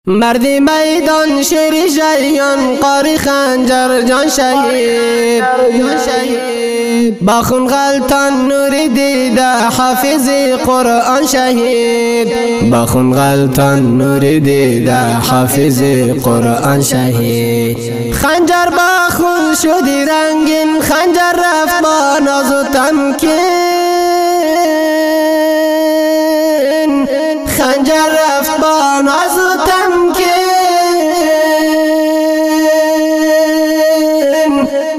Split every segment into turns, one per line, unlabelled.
مردی میدان شیر جیان قاری خنجر جان شهید با خون غلطان نوری دیده حافظی قرآن شهید با خون غلطان نوری دیده حافظی قرآن شهید خنجر با خون شدی رنگین خنجر رفت با ناز و تمکین خنجر رفت با ناز و تمکین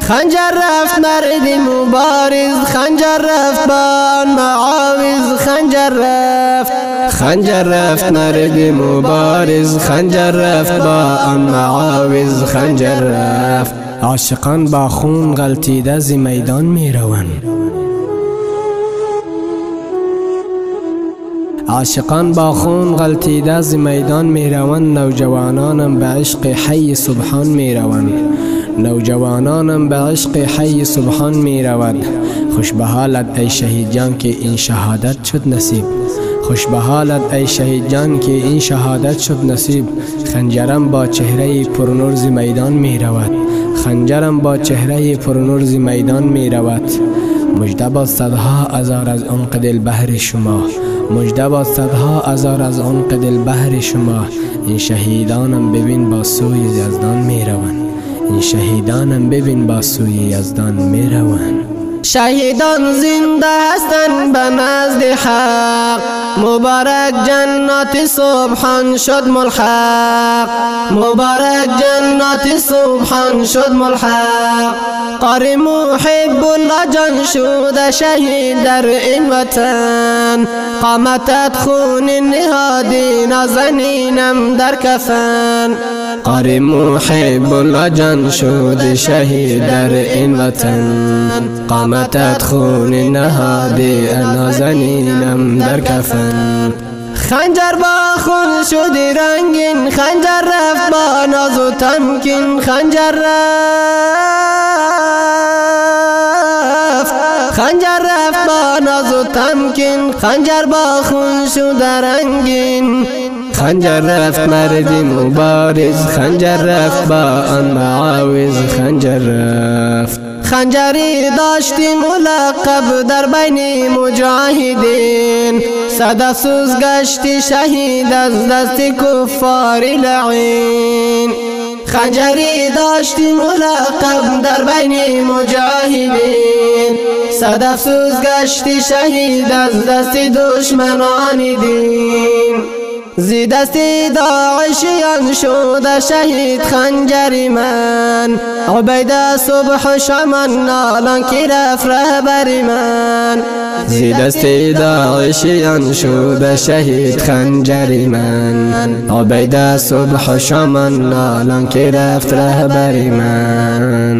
خنجر رفت مردی مبارز خنجر رفت با معاوض خنجر رفت مردی مبارز خنجر رفت با معاوض خنجر رفت عاشقان با خون غلطیده ز میدان می روند عاشقان با خون غلطیده از میدان می روند نوجوانانم به عشق حی سبحان می روند نوجوانانم به عشق حی سبحان می رود خوش به حالت ای شهید جان که این شهادت شد نصیب خوش به حالت ای شهید جان که این شهادت شد نصیب خنجرم با چهره پرنور ز میدان می رود خنجرم با چهره پرنور ز میدان می رود مژده با صدها هزار از عمق دل بحر شما مژده با صدها هزار از عمق دل بحر شما این شهیدانم ببین با سوی یزدان می روند این شهیدانم ببین با سوی یزدان می روند شهیدان زنده هستند به نزد حق مبارک جنات سبحان شد ملحق مبارک جنات سبحان شد ملحق قاری محب الله جان شد شهید در این وطن قامتت خون نهادی نازنینم در کفن قاری محب الله جان شد شهید در این وطن قامتت خون نهادی نازنینم در کفن خنجر با خون شدی رنگین خنجر رفت با ناز و تمکین خنجر رفت با ناز و تمکین خنجر با خون شد رنگین خنجر رفت مردی مبارز خنجر رفت با آن معاوض خنجر رفت خنجری داشتی ملقب در بین مجاهدین صد افسوس گشتی شهید از دست کفار لعین خنجری داشتی ملقب در بین مجاهدین صد افسوس گشتی شهید از دست دشمنان دین زی دست داعشیان شد شهید خنجری من عبیده صبح و شمن نالان کی رفت رهبری من زی دست داعشیان شد شهید خنجری من عبیده صبح و شمن نالان کی رفت رهبری من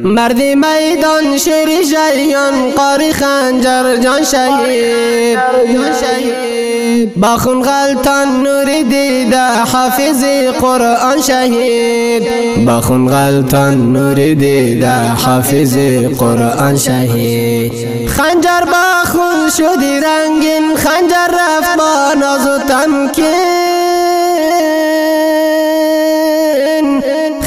مردی میدان شیر جیان قاری خنجر جان شهید با خون غلطان نوری دیده حافظی قرآن شهید با خون غلطان نوری دیده حافظی قرآن شهید خنجر با خون شدی رنگین خنجر رفت با ناز و تمکین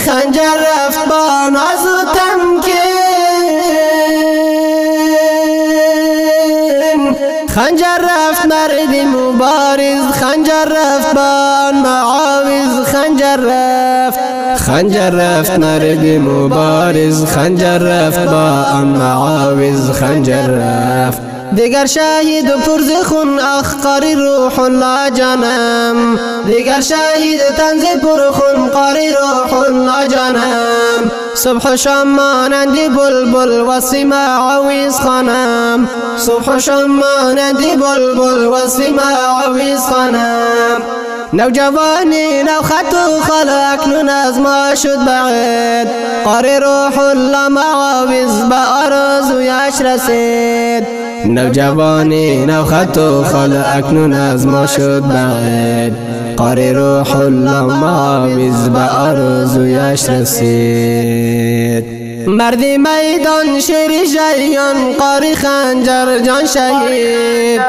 خنجر رفت با ناز و تمکین خنجر رفت مردی مبارز خنجر رفت با معاوض خنجر رفت مردی مبارز خنجر رفت با معاوض خنجر رفت دیگر شهید و پرز خون اخ قاری روح الله جانم دیگر شهید تنز پر خون قاری روح الله جانم صبح و شام مانندی بلبل وصی معاوض خانم صبح و شام مانندی بلبل وصی معاوض خانم نوجوانی نو خط و خال اکنون از ما شد بعید قاری روح الله معاوض با آرزویش رسید نوجوانی نو خط و خال اکنون از ما شد بعید قاری روح الله معاوض با آرزویش رسید مردی میدان شیر جیان قاری خنجر جان شهید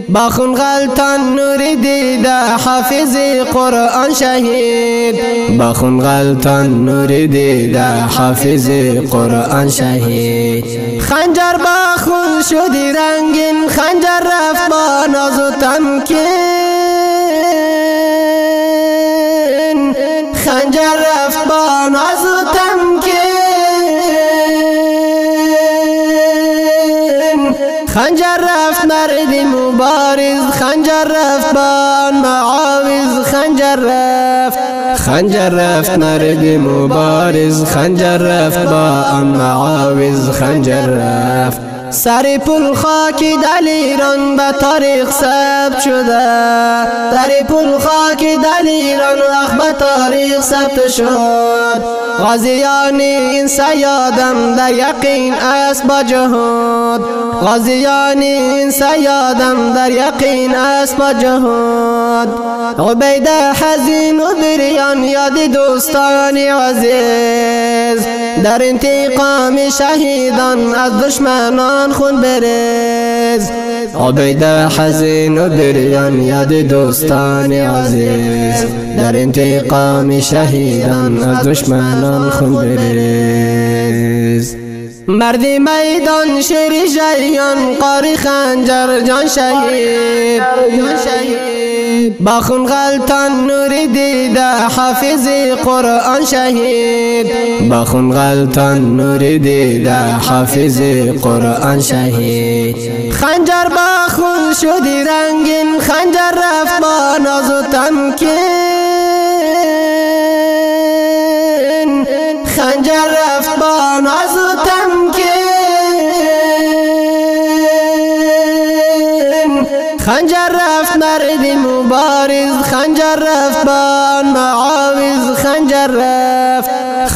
با خون غلطان نوری دیده حافظی قرآن شهید با خون غلطان نوری دیده حافظی قرآن شهید خنجر با خون شدی رنگین خنجر رفت با ناز و تمکین خنجر رفت با ناز و تمکین خنجر رفت مردی مبارز خنجر رفت با معاوض خنجر رفت مردی مبارز خنجر رفت با معاوض خنجر رفت سر پل خاکی دلیران به تاریخ ثبت شده سر پل خاکی دلیران به تاریخ ثبت شد غازیان این سیادم در یقین است با جهود غازیان این سیادم در یقین است با جهود عبیده حزین و بریان یاد دوستانی عزیز در انتقام شهیدان از دشمنان خون بریز عبیده حزین و بریان یاد دوستان عزیز در انتقام شهیدان از دشمنان خون بریز مردی میدان شیر جیان قاری خنجر جان شهید با خون غلطان نوری دیده حافظی قرآن شهید با خون غلطان نوری دیده حافظی قرآن شهید خنجر با خون شدی رنگین خنجر رفت با ناز و تمکین خنجر رفت با ناز و تمکین خنجر رفت مردی مبارز خنجر رفت با معاوض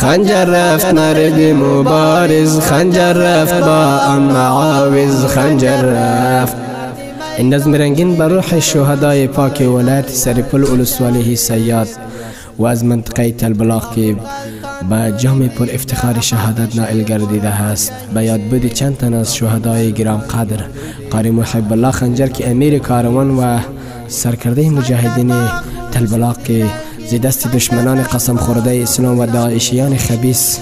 خنجر رفت مردی مبارز خنجر رفت با معاوض خنجر رفت. این نظم رنگین بر روح شهدای پاک ولایت سرپل ولسوالی سیاد و از منطقه تلبلاغ که با جام پر افتخار شهادت نائل گردیده است به یاد بود چند تن از شهدای گرام قدر قاری محب الله خنجر که امیر کاروان و سرکرده مجاهدین تلبلاغ که زی دست دشمنان قسم خورده اسلام و داعشیان خبیث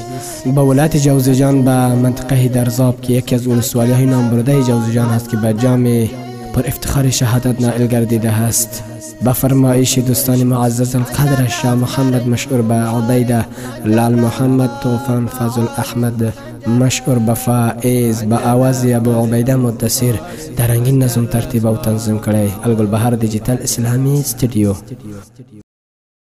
با ولایت جوزجان به منطقه درزاب که یکی از ولسوالی های نامبرده جوزجان است که به جام پر افتخار شهادت نائل گردیده است با فرمایش دوستان معزز القدر شاه محمد مشعور به عبیده لال محمد طوفان فضل احمد مشعور به فائز با آواز ابو عبیده مدثر در رنگین نظم ترتیب و تنظیم کړی الګلبهار دیجیټل اسلامی استودیو.